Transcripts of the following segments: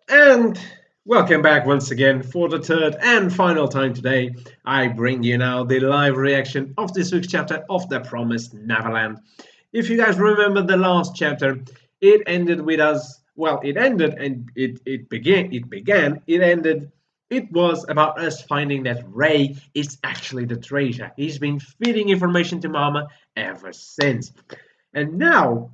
And welcome back once again for the third and final time today. I bring you now the live reaction of this week's chapter of The Promised Neverland. If you guys remember the last chapter, it ended with us. Well, it ended and it ended. It was about us finding that Ray is actually the treasure. He's been feeding information to Mama ever since. And now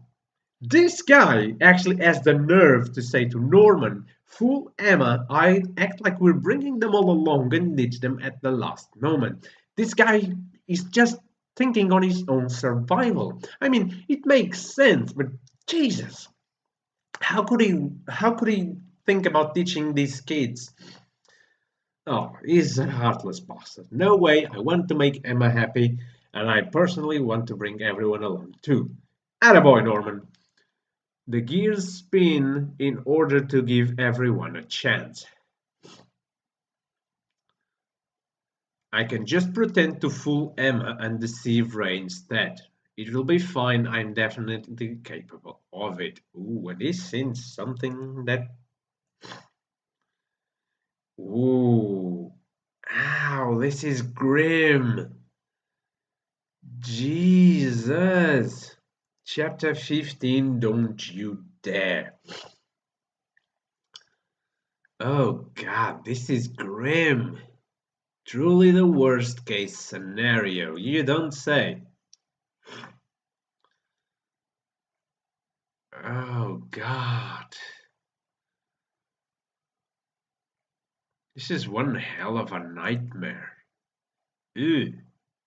this guy actually has the nerve to say to Norman, "Fool Emma, I act like we're bringing them all along and ditch them at the last moment." This guy is just thinking on his own survival. I mean, it makes sense, but Jesus, how could he think about teaching these kids? Oh, he's a heartless bastard. No way, I want to make Emma happy, and I personally want to bring everyone along too. Attaboy, Norman. The gears spin in order to give everyone a chance. I can just pretend to fool Emma and deceive Ray instead. It will be fine, I'm definitely capable of it. Ooh, and this seems something that... Ooh. Ow, this is grim. Jesus. Chapter 15, don't you dare. Oh God, this is grim. Truly the worst case scenario, you don't say. Oh God. This is one hell of a nightmare. Ew.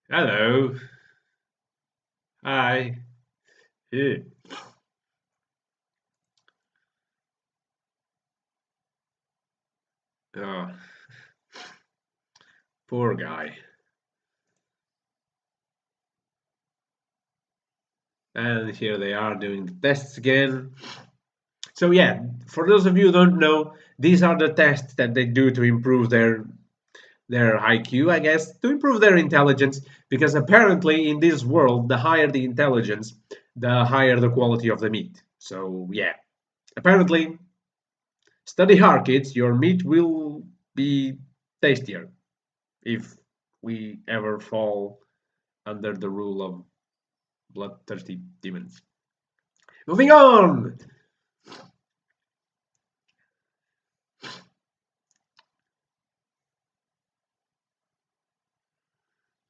Hello. Hi. Ew. Oh, poor guy. And here they are doing the tests again. So yeah, for those of you who don't know, these are the tests that they do to improve their IQ, I guess, to improve their intelligence, because apparently in this world, the higher the intelligence, the higher the quality of the meat. So yeah, apparently, study hard, kids. Your meat will be tastier if we ever fall under the rule of bloodthirsty demons. Moving on.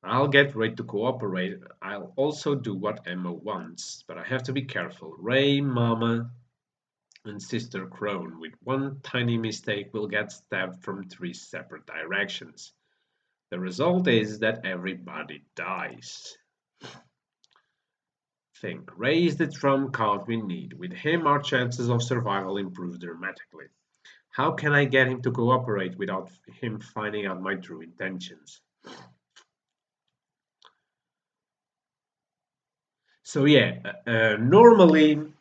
I'll get Ray to cooperate. I'll also do what Emma wants, but I have to be careful. Ray, Mama, and Sister Crone, with one tiny mistake, will get stabbed from three separate directions. The result is that everybody dies. Think, Ray is the trump card we need. With him, our chances of survival improve dramatically. How can I get him to cooperate without him finding out my true intentions? So yeah, normally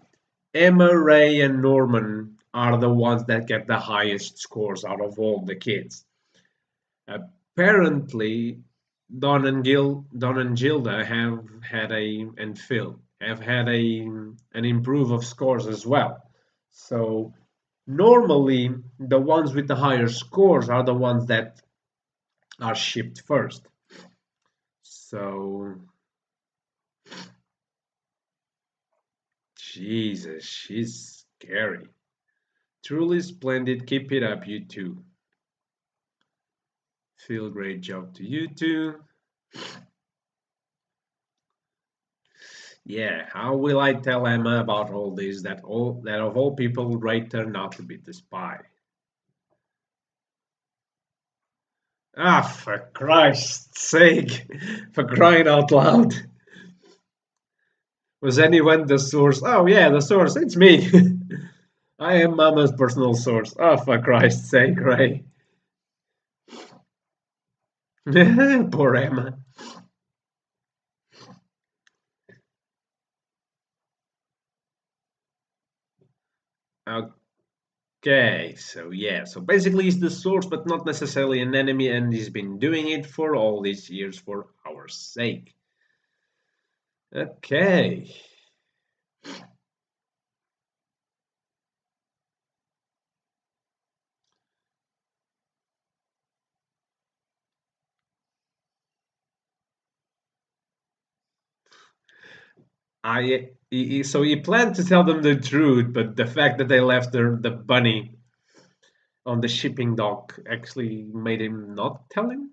Emma, Ray, and Norman are the ones that get the highest scores out of all the kids. Apparently, Don and Gilda have had and Phil have had an improve of scores as well. So normally, the ones with the higher scores are the ones that are shipped first. So Jesus, she's scary. Truly splendid. Keep it up, you two. Phil, great job to you two. Yeah, how will I tell Emma about all this? That of all people, Ray turned out to be the spy. Ah, for Christ's sake! For crying out loud! Was anyone the source? Oh yeah, the source. It's me. I am Mama's personal source. Oh, for Christ's sake, Ray. Poor Emma. Okay, so yeah, so basically he's the source, but not necessarily an enemy, and he's been doing it for all these years for our sake. Okay. So he planned to tell them the truth, but the fact that they left the bunny on the shipping dock actually made him not tell him.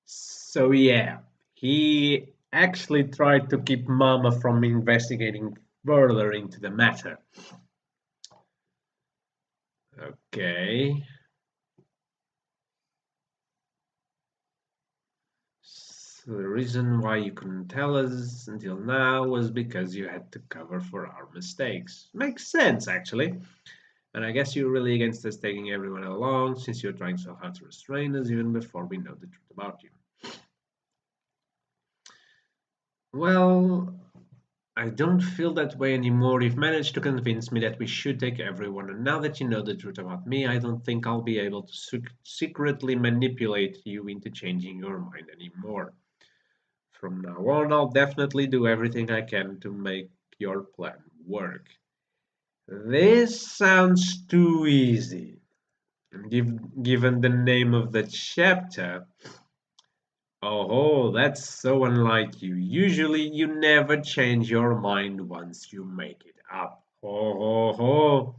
So yeah, he actually tried to keep Mama from investigating further into the matter. Okay. So the reason why you couldn't tell us until now was because you had to cover for our mistakes. Makes sense, actually. And I guess you're really against us taking everyone along since you're trying so hard to restrain us even before we know the truth about you. Well, I don't feel that way anymore. You've managed to convince me that we should take everyone, and now that you know the truth about me, I don't think I'll be able to secretly manipulate you into changing your mind anymore. From now on, I'll definitely do everything I can to make your plan work. This sounds too easy. And given the name of the chapter, oh, that's so unlike you. Usually, you never change your mind once you make it up. Ho.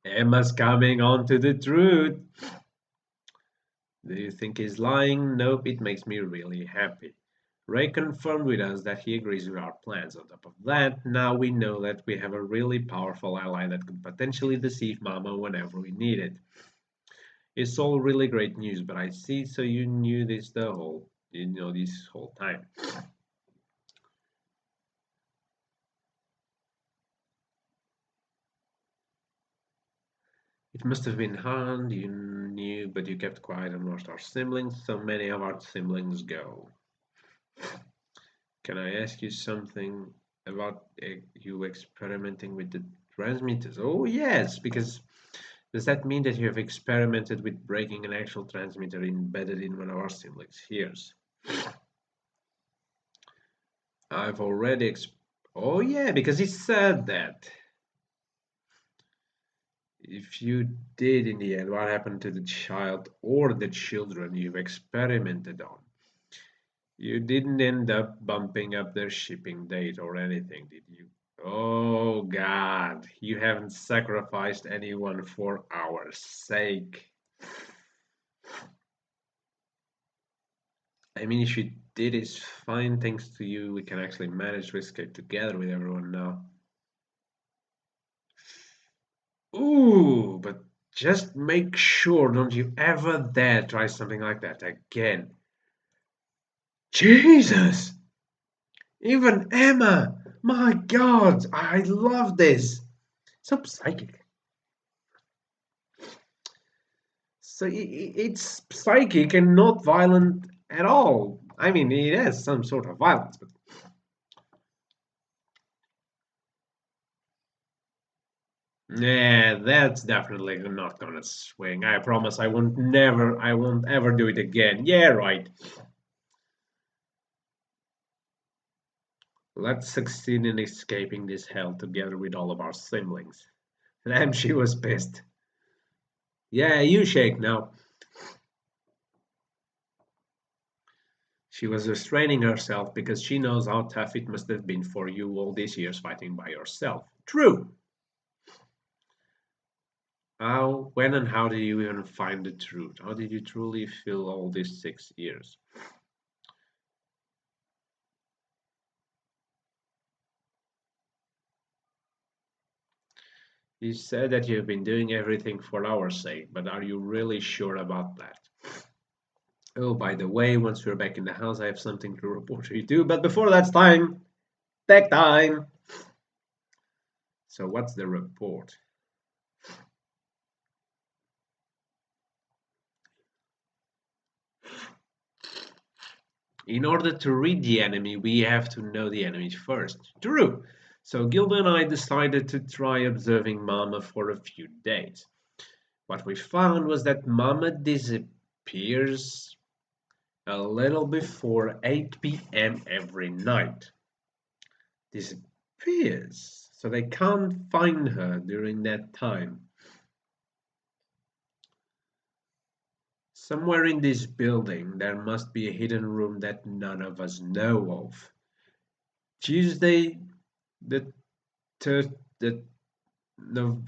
Emma's coming on to the truth. Do you think he's lying? Nope, it makes me really happy. Ray confirmed with us that he agrees with our plans. On top of that, now we know that we have a really powerful ally that could potentially deceive Mama whenever we need it. It's all really great news, but I see, so you knew this whole time. It must have been hard, you knew, but you kept quiet and watched our siblings. So many of our siblings go. Can I ask you something about you experimenting with the transmitters? Oh, yes, because does that mean that you have experimented with breaking an actual transmitter embedded in one of our siblings' ears? I've already. Oh, yeah, because he said that. If you did in the end, what happened to the child or the children you've experimented on? You didn't end up bumping up their shipping date or anything, did you? Oh God, you haven't sacrificed anyone for our sake. I mean, if you did, it's fine. Thanks to you, we can actually manage to escape together with everyone now. Ooh, but just make sure don't you ever dare try something like that again. Jesus! Even Emma! My God, I love this. So psychic. So it's psychic and not violent at all. I mean, it has some sort of violence, but yeah, that's definitely not gonna swing. I promise I won't ever do it again. Yeah, right. Let's succeed in escaping this hell together with all of our siblings. Damn, she was pissed. Yeah, you shake now. She was restraining herself because she knows how tough it must have been for you all these years fighting by yourself. True. How, when, and how did you even find the truth? How did you truly feel all these 6 years? You said that you've been doing everything for our sake, but are you really sure about that? Oh, by the way, once we're back in the house, I have something to report to you too. But before that's time, tech time. So, what's the report? In order to read the enemy, we have to know the enemy first. True. So, Gilda and I decided to try observing Mama for a few days. What we found was that Mama disappears a little before 8 p.m. every night. Disappears. So they can't find her during that time. Somewhere in this building, there must be a hidden room that none of us know of. Tuesday, the third, the no,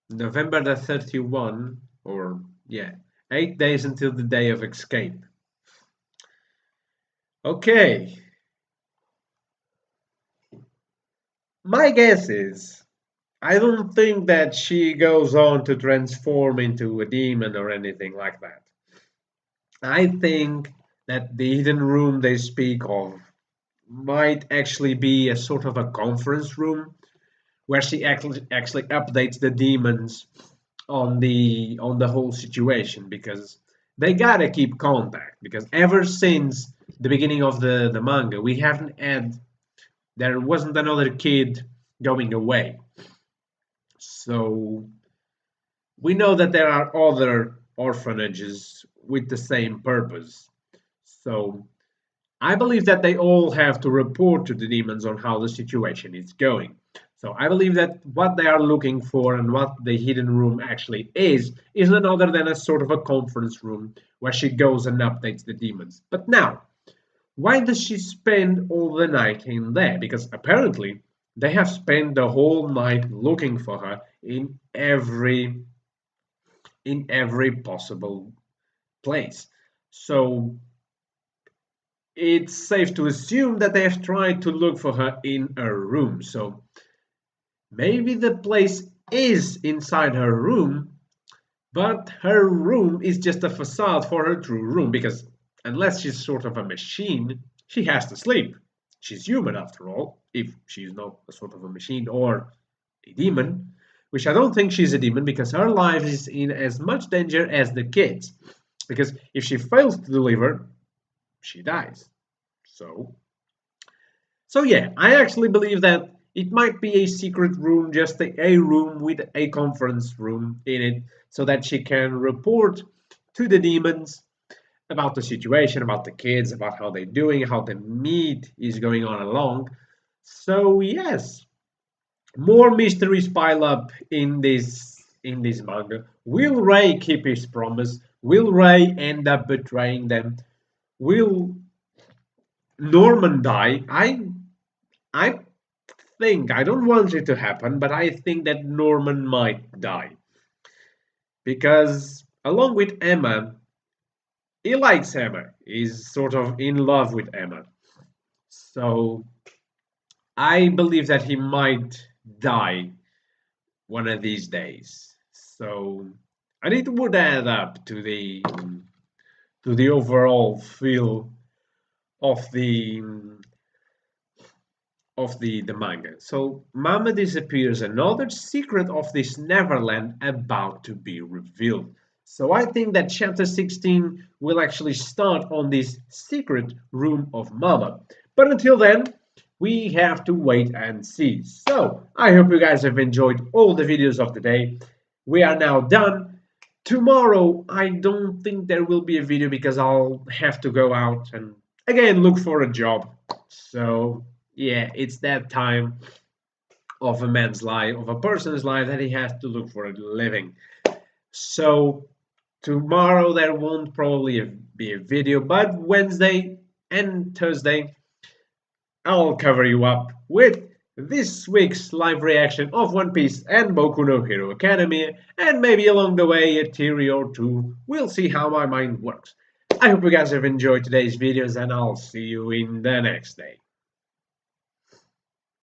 November the 31, or yeah, 8 days until the day of escape. Okay, my guess is I don't think that she goes on to transform into a demon or anything like that. I think that the hidden room they speak of might actually be a sort of a conference room where she actually updates the demons on the whole situation, because they gotta keep contact, because ever since the beginning of the manga we haven't had there wasn't another kid going away. So we know that there are other orphanages with the same purpose. So I believe that they all have to report to the demons on how the situation is going. So I believe that what they are looking for and what the hidden room actually is none other than a sort of a conference room where she goes and updates the demons. But now, why does she spend all the night in there? Because apparently they have spent the whole night looking for her in every possible place. So it's safe to assume that they have tried to look for her in a room. So maybe the place is inside her room, but her room is just a facade for her true room, because unless she's sort of a machine, she has to sleep. She's human after all, if she's not a sort of a machine or a demon, which I don't think she's a demon, because her life is in as much danger as the kids. Because if she fails to deliver, she dies. So So yeah, I actually believe that it might be a secret room, just a room with a conference room in it, so that she can report to the demons about the situation, about the kids, about how they're doing, how the meet is going on along. So yes, more mysteries pile up in this manga. Will Ray keep his promise? Will Ray end up betraying them? Will Norman die? I think I don't want it to happen, but I think that Norman might die, because along with Emma, he likes Emma. He's sort of in love with Emma. So I believe that he might die one of these days. So and it would add up to the overall feel of the manga. So Mama disappears, another secret of this Neverland about to be revealed. So I think that chapter 16 will actually start on this secret room of Mama. But until then, we have to wait and see. So I hope you guys have enjoyed all the videos of the day. We are now done. Tomorrow, I don't think there will be a video, because I'll have to go out and again look for a job. So yeah, it's that time of a man's life, of a person's life, that he has to look for a living. So tomorrow there won't probably be a video, but Wednesday and Thursday I'll cover you up with this week's live reaction of One Piece and Boku no Hero Academia, and maybe along the way a theory or two. We'll see how my mind works. I hope you guys have enjoyed today's videos, and I'll see you in the next day.